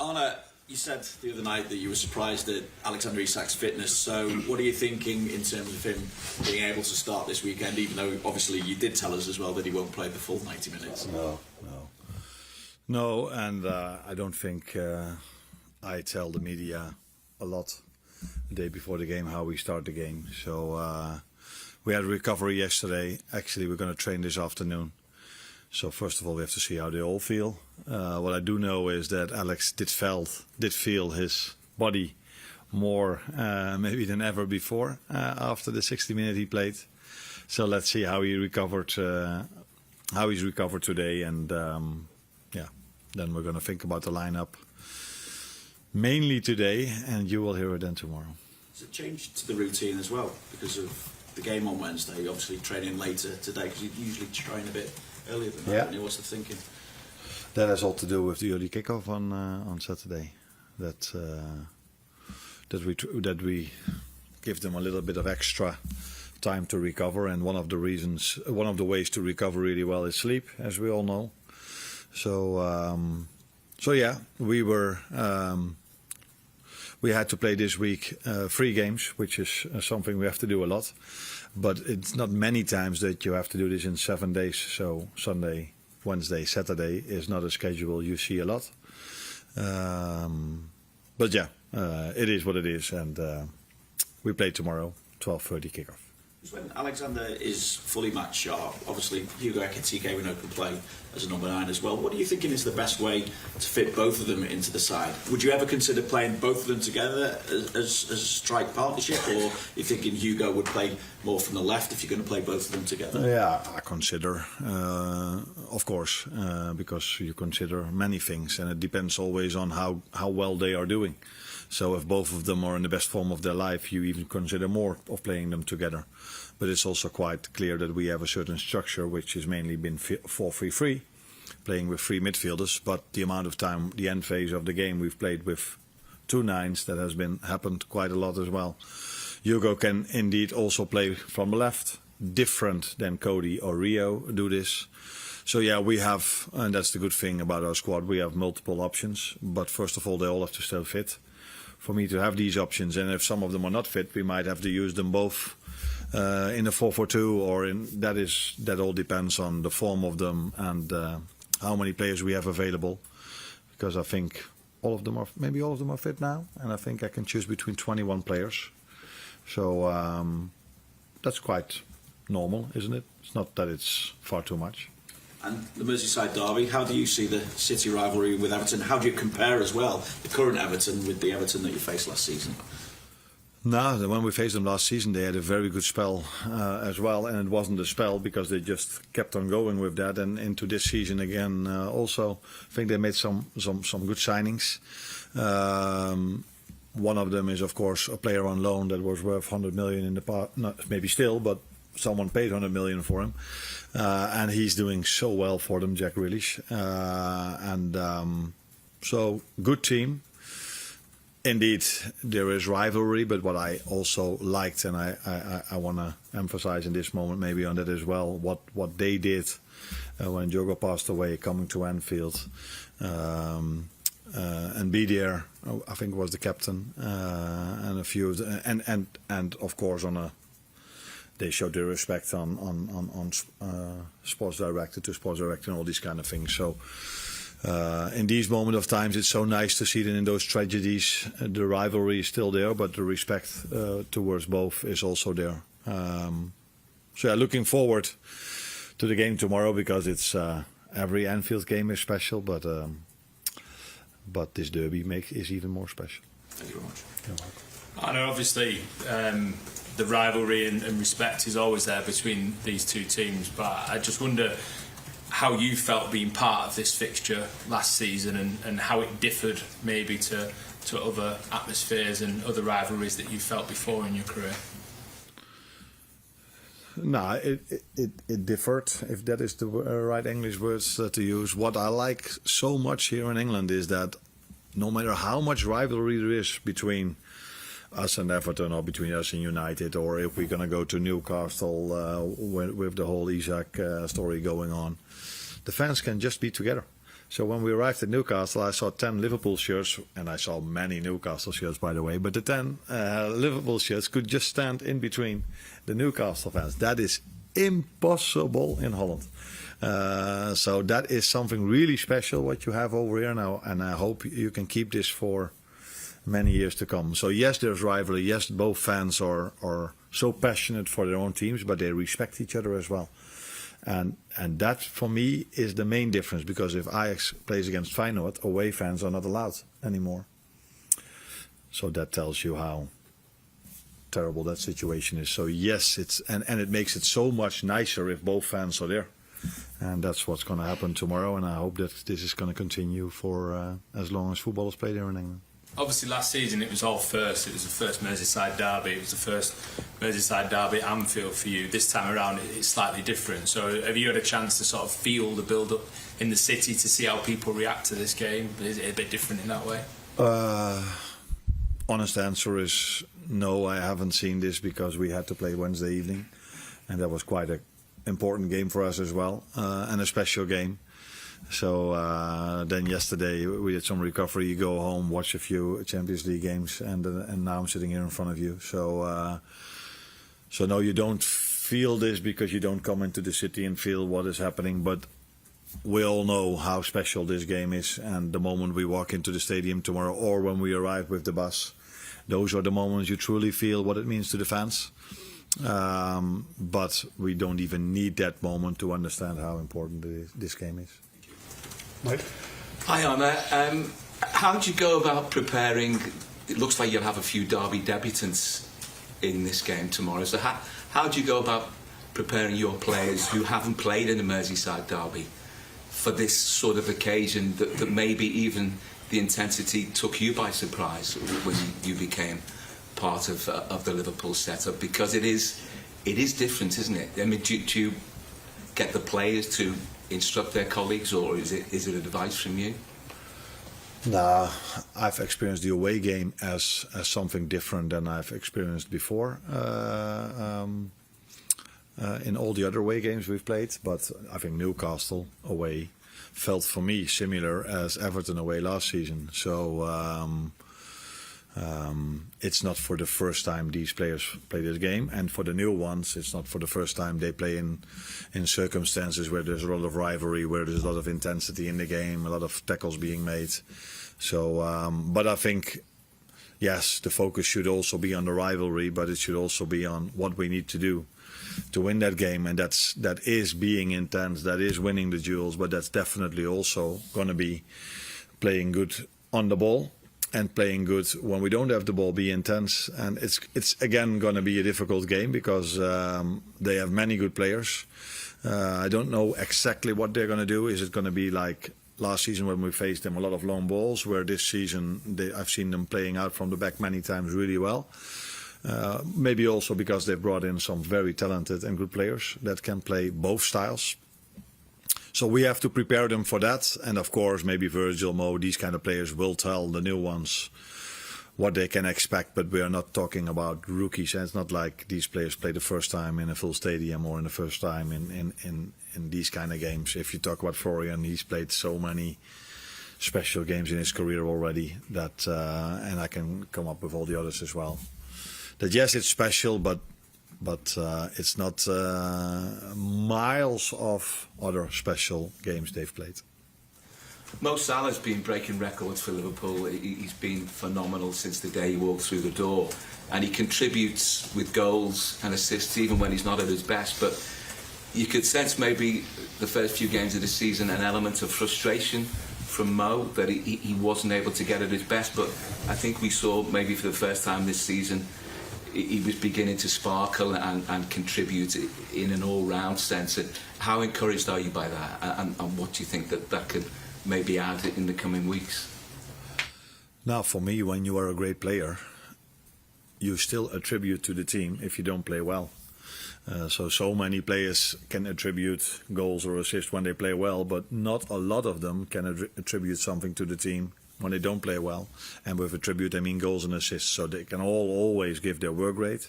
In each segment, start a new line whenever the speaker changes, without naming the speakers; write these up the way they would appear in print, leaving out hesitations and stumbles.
Arne, you said the other night that you were surprised at Alexander Isak's fitness. So what are you thinking in terms of him being able to start this weekend, even though obviously you did tell us as well that he won't play the full 90 minutes?
No, and I don't think I tell the media a lot the day before the game how we start the game. So we had a recovery yesterday. Actually, we're going to train this afternoon. So first of all, we have to see how they all feel. What I do know is that Alex did feel his body more maybe than ever before after the 60 minutes he played. So let's see how he recovered, how he's recovered today, and then we're going to think about the lineup mainly today, and you will hear it then tomorrow.
Has it changed to the routine as well because of the game on Wednesday? Obviously training later today because you usually train a bit earlier than that. Yeah. What's the thinking?
That has all to do with the early kickoff on Saturday. That we give them a little bit of extra time to recover, and one of the ways to recover really well is sleep, as we all know. So yeah, we had to play this week 3 games, which is something we have to do a lot. But it's not many times that you have to do this in 7 days. So Sunday, Wednesday, Saturday is not a schedule you see a lot. But yeah, it is what it is, and we play tomorrow, 12:30 kickoff.
When Alexander is fully match sharp, obviously Hugo Ekitike we know can play as a number 9 as well. What are you thinking is the best way to fit both of them into the side? Would you ever consider playing both of them together as a strike partnership, or are you thinking Hugo would play more from the left if you're going to play both of them together?
Yeah, I consider, of course, because you consider many things, and it depends always on how well they are doing. So if both of them are in the best form of their life, you even consider more of playing them together. But it's also quite clear that we have a certain structure which has mainly been 4-3-3, playing with 3 midfielders. But the amount of time, the end phase of the game, we've played with 2 9s. That has happened quite a lot as well. Hugo can indeed also play from the left, different than Cody or Rio do this. So yeah, we have, and that's the good thing about our squad, we have multiple options. But first of all, they all have to stay fit for me to have these options. And if some of them are not fit, we might have to use them both in a 4-4-2, or that all depends on the form of them and how many players we have available. Because I think maybe all of them are fit now, and I think I can choose between 21 players. So that's quite normal, isn't it? It's not that it's far too much.
And the Merseyside Derby, how do you see the City rivalry with Everton? How do you compare as well the current Everton with the Everton that you faced last season?
No, when we faced them last season, they had a very good spell as well, and it wasn't a spell because they just kept on going with that. And into this season again, also, I think they made some good signings. One of them is, of course, a player on loan that was worth 100 million in the past, not maybe still, but someone paid 100 million for him, and he's doing so well for them, Jack Grealish. So good team. Indeed, there is rivalry, but what I also liked, and I want to emphasize in this moment maybe on that as well, what they did when Diogo passed away, coming to Anfield, and be there. I think was the captain, and a few of the, and of course they showed their respect on sports director to sports director and all these kind of things. So. In these moments of times, it's so nice to see that in those tragedies, the rivalry is still there, but the respect towards both is also there. So yeah, looking forward to the game tomorrow, because it's every Anfield game is special, but this derby is even more special.
Thank you very much.
You're welcome.
I know obviously the rivalry and respect is always there between these two teams, but I just wonder how you felt being part of this fixture last season, and how it differed maybe to other atmospheres and other rivalries that you felt before in your career.
No, it differed, if that is the right English words to use. What I like so much here in England is that no matter how much rivalry there is between us and Everton, or between us and United, or if we're going to go to Newcastle with the whole Isak story going on, the fans can just be together. So when we arrived at Newcastle, I saw 10 Liverpool shirts, and I saw many Newcastle shirts, by the way, but the 10 Liverpool shirts could just stand in between the Newcastle fans. That is impossible in Holland. So that is something really special what you have over here now, and I hope you can keep this for many years to come. So yes, there's rivalry. Yes, both fans are so passionate for their own teams, but they respect each other as well. And that, for me, is the main difference, because if Ajax plays against Feyenoord, away fans are not allowed anymore. So that tells you how terrible that situation is. So yes, and it makes it so much nicer if both fans are there. And that's what's going to happen tomorrow, and I hope that this is going to continue for as long as football is played here in England.
Obviously, last season it was all first. It was the first Merseyside Derby. It was the first Merseyside Derby at Anfield for you. This time around, it's slightly different. So, have you had a chance to sort of feel the build-up in the city to see how people react to this game? Is it a bit different in that way?
Honest answer is no. I haven't seen this because we had to play Wednesday evening, and that was quite an important game for us as well, and a special game. So then yesterday we did some recovery. You go home, watch a few Champions League games, and now I'm sitting here in front of you. So no, you don't feel this because you don't come into the city and feel what is happening. But we all know how special this game is, and the moment we walk into the stadium tomorrow, or when we arrive with the bus, those are the moments you truly feel what it means to the fans. But we don't even need that moment to understand how important this game is.
Mike?
Hi, Arne. How do you go about preparing? It looks like you'll have a few Derby debutants in this game tomorrow. So how do you go about preparing your players who haven't played in a Merseyside Derby for this sort of occasion that maybe even the intensity took you by surprise when you became part of the Liverpool setup? Because it is different, isn't it? I mean, do you get the players to instruct their colleagues, or is it advice from you?
Nah, I've experienced the away game as something different than I've experienced before in all the other away games we've played. But I think Newcastle away felt for me similar as Everton away last season. So it's not for the first time these players play this game, and for the new ones, it's not for the first time they play in circumstances where there's a lot of rivalry, where there's a lot of intensity in the game, a lot of tackles being made. So, but I think, yes, the focus should also be on the rivalry, but it should also be on what we need to do to win that game, and that is being intense, that is winning the duels, but that's definitely also going to be playing good on the ball. And playing good when we don't have the ball, be intense, and it's again going to be a difficult game because they have many good players. I don't know exactly what they're going to do. Is it going to be like last season when we faced them, a lot of long balls? Where this season I've seen them playing out from the back many times really well. Maybe also because they've brought in some very talented and good players that can play both styles. So we have to prepare them for that. And of course, maybe Virgil, Mo, these kind of players will tell the new ones what they can expect. But we are not talking about rookies. And it's not like these players play the first time in a full stadium or in the first time in these kind of games. If you talk about Florian, he's played so many special games in his career already that, and I can come up with all the others as well. That yes, it's special, but it's not miles of other special games they've played.
Mo Salah's been breaking records for Liverpool. He's been phenomenal since the day he walked through the door, and he contributes with goals and assists even when he's not at his best. But you could sense maybe the first few games of the season an element of frustration from Mo that he wasn't able to get at his best. But I think we saw maybe for the first time this season he was beginning to sparkle and contribute in an all-round sense. How encouraged are you by that, and what do you think that could maybe add in the coming weeks?
Now, for me, when you are a great player, you still attribute to the team if you don't play well. So many players can attribute goals or assists when they play well, but not a lot of them can attribute something to the team when they don't play well. And with attribute, I mean goals and assists. So they can all always give their work rate.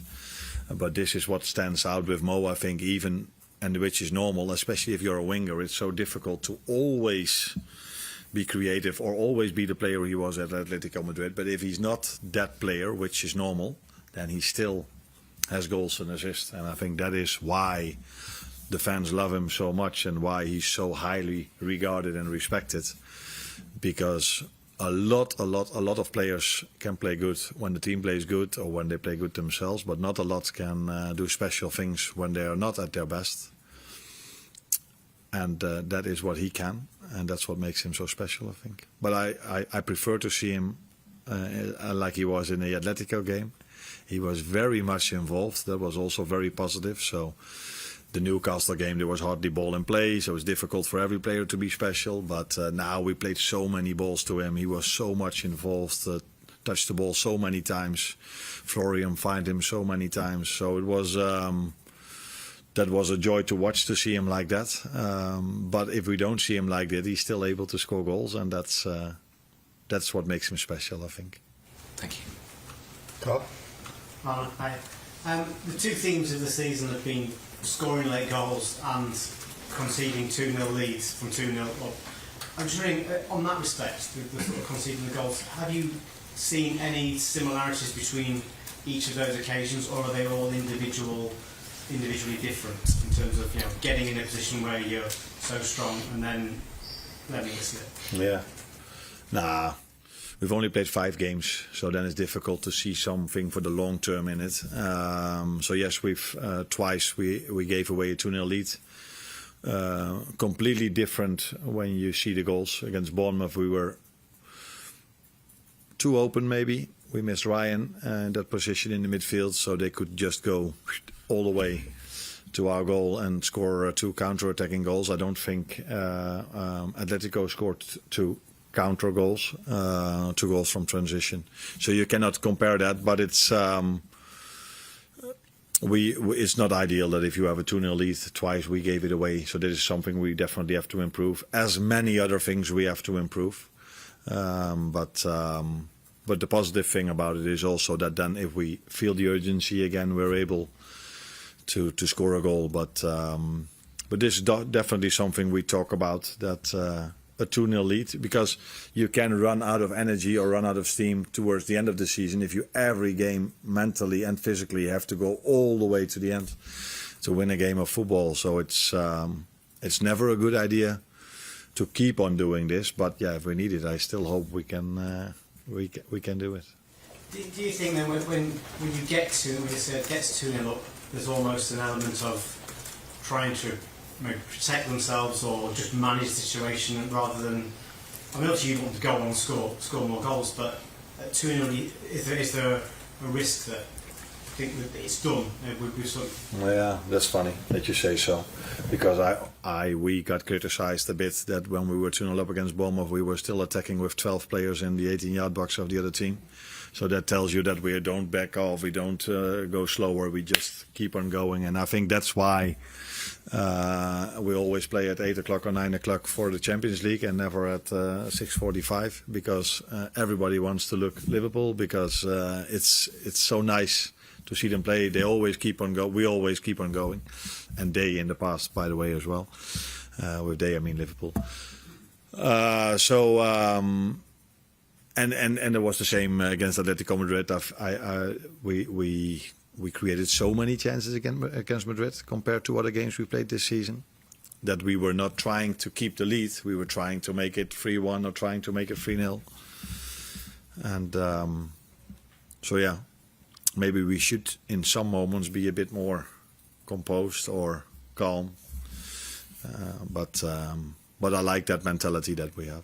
But this is what stands out with Mo, I think, even, and which is normal, especially if you're a winger. It's so difficult to always be creative or always be the player he was at Atletico Madrid. But if he's not that player, which is normal, then he still has goals and assists. And I think that is why the fans love him so much and why he's so highly regarded and respected. Because a lot of players can play good when the team plays good or when they play good themselves, but not a lot can do special things when they are not at their best. And that is what he can, and that's what makes him so special, I think. But I prefer to see him like he was in the Atletico game. He was very much involved. That was also very positive. So the Newcastle game, there was hardly ball in play, so it was difficult for every player to be special. But now we played so many balls to him. He was so much involved, touched the ball so many times. Florian found him so many times. So it was that was a joy to watch, to see him like that. But if we don't see him like that, he's still able to score goals, and that's what makes him special, I think.
Thank you.
Carl?
Arne, hi. The two themes of the season have been scoring late goals and conceding 2-0 leads from 2-0 up. I'm just wondering, on that respect, the sort of conceding the goals, have you seen any similarities between each of those occasions, or are they all individually different in terms of, you know, getting in a position where you're so strong and then letting it slip?
Yeah. Nah. We've only played 5 games, so then it's difficult to see something for the long term in it. So yes, we've twice we gave away a 2-0 lead. Completely different when you see the goals. Against Bournemouth, we were too open maybe. We missed Ryan in that position in the midfield, so they could just go all the way to our goal and score 2 counter-attacking goals. I don't think Atletico scored 2 counter goals, 2 goals from transition. So you cannot compare that, but it's it's not ideal that if you have a 2-0 lead twice, we gave it away. So this is something we definitely have to improve. As many other things we have to improve. But the positive thing about it is also that then if we feel the urgency again, we're able to score a goal. But this is definitely something we talk about, that a 2-0 lead, because you can run out of energy or run out of steam towards the end of the season if you every game mentally and physically have to go all the way to the end to win a game of football. So it's never a good idea to keep on doing this, but yeah, if we need it, I still hope we can do it.
Do you think then when you get to, when you say it gets 2-0 up, there's almost an element of trying to maybe protect themselves or just manage the situation rather than, I mean, obviously you want to go on and score more goals, but at 2-0, is there a risk that you think that it's done?
Yeah, that's funny that you say so, because we got criticised a bit that when we were 2-0 up against Bournemouth, we were still attacking with 12 players in the 18-yard box of the other team. So that tells you that we don't back off, we don't go slower, we just keep on going. And I think that's why we always play at 8 o'clock or 9 o'clock for the Champions League and never at 6:45, because everybody wants to look Liverpool, because it's so nice to see them play. They always keep on going. We always keep on going, and they in the past, by the way, as well. With they, I mean Liverpool. And it was the same against Atletico Madrid. We created so many chances against Madrid compared to other games we played this season, that we were not trying to keep the lead. We were trying to make it 3-1 or trying to make it 3-0. And so yeah, maybe we should in some moments be a bit more composed or calm. But I like that mentality that we have.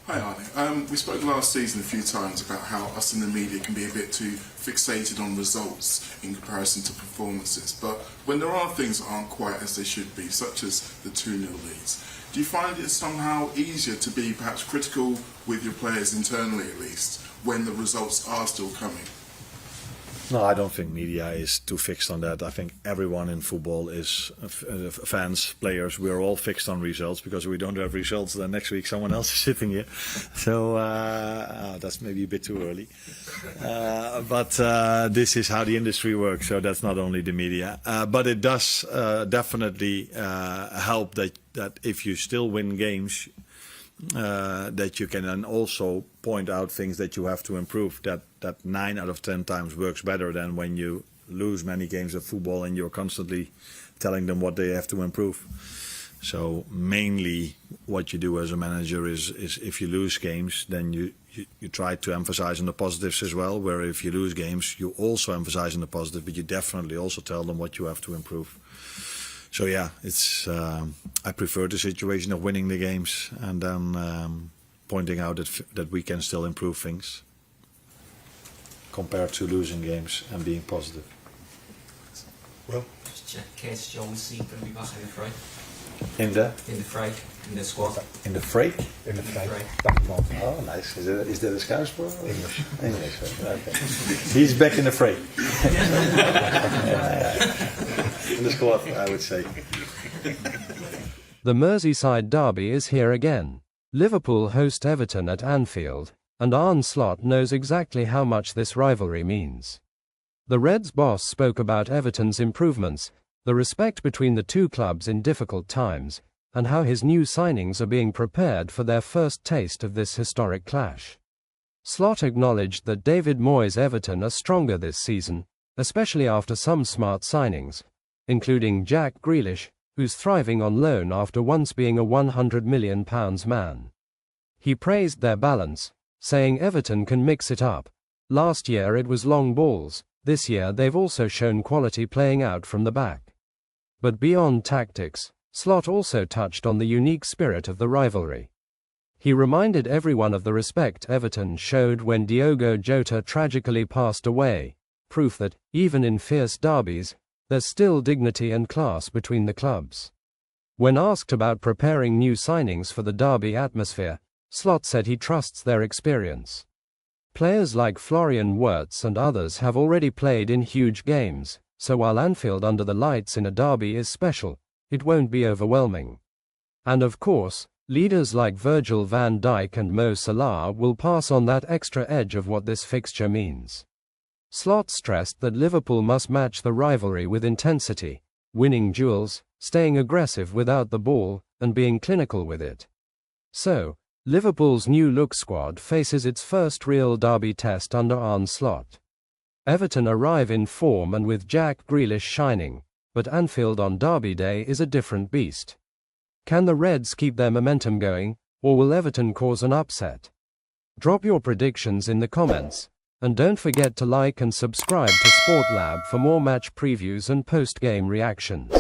Hi Arne. We spoke last season a few times about how us in the media can be a bit too fixated on results in comparison to performances, but when there are things that aren't quite as they should be, such as the 2-0 leads, do you find it somehow easier to be perhaps critical with your players internally at least, when the results are still coming?
No, I don't think media is too fixed on that. I think everyone in football is, fans, players, we're all fixed on results, because if we don't have results, then next week someone else is sitting here. So that's maybe a bit too early. But this is how the industry works, so that's not only the media. But it does definitely help that if you still win games, that you can then also point out things that you have to improve. That 9 out of 10 times works better than when you lose many games of football and you're constantly telling them what they have to improve. So mainly what you do as a manager is if you lose games, then you try to emphasize on the positives as well, where if you lose games, you also emphasize on the positive, but you definitely also tell them what you have to improve. So yeah, it's I prefer the situation of winning the games and then pointing out that we can still improve things compared to losing games and being positive.
Well, just check case Jones going to be back in the fray.
In the
Squad.
In the fray?
In the fray.
Oh, nice. Is that a Scouse for English? English. Okay. He's back in the fray. In the squad, I would say.
The Merseyside Derby is here again. Liverpool host Everton at Anfield, and Arne Slot knows exactly how much this rivalry means. The Reds boss spoke about Everton's improvements, the respect between the two clubs in difficult times, and how his new signings are being prepared for their first taste of this historic clash. Slot acknowledged that David Moyes' Everton are stronger this season, especially after some smart signings, including Jack Grealish, who's thriving on loan after once being a £100 million man. He praised their balance, saying Everton can mix it up. Last year it was long balls, this year they've also shown quality playing out from the back. But beyond tactics, Slot also touched on the unique spirit of the rivalry. He reminded everyone of the respect Everton showed when Diogo Jota tragically passed away, proof that, even in fierce derbies, there's still dignity and class between the clubs. When asked about preparing new signings for the derby atmosphere, Slot said he trusts their experience. Players like Florian Wirtz and others have already played in huge games, so while Anfield under the lights in a derby is special, it won't be overwhelming. And of course, leaders like Virgil van Dijk and Mo Salah will pass on that extra edge of what this fixture means. Slot stressed that Liverpool must match the rivalry with intensity, winning duels, staying aggressive without the ball, and being clinical with it. So, Liverpool's new-look squad faces its first real derby test under Arne Slot. Everton arrive in form and with Jack Grealish shining, but Anfield on Derby Day is a different beast. Can the Reds keep their momentum going, or will Everton cause an upset? Drop your predictions in the comments, and don't forget to like and subscribe to Sport Lab for more match previews and post-game reactions.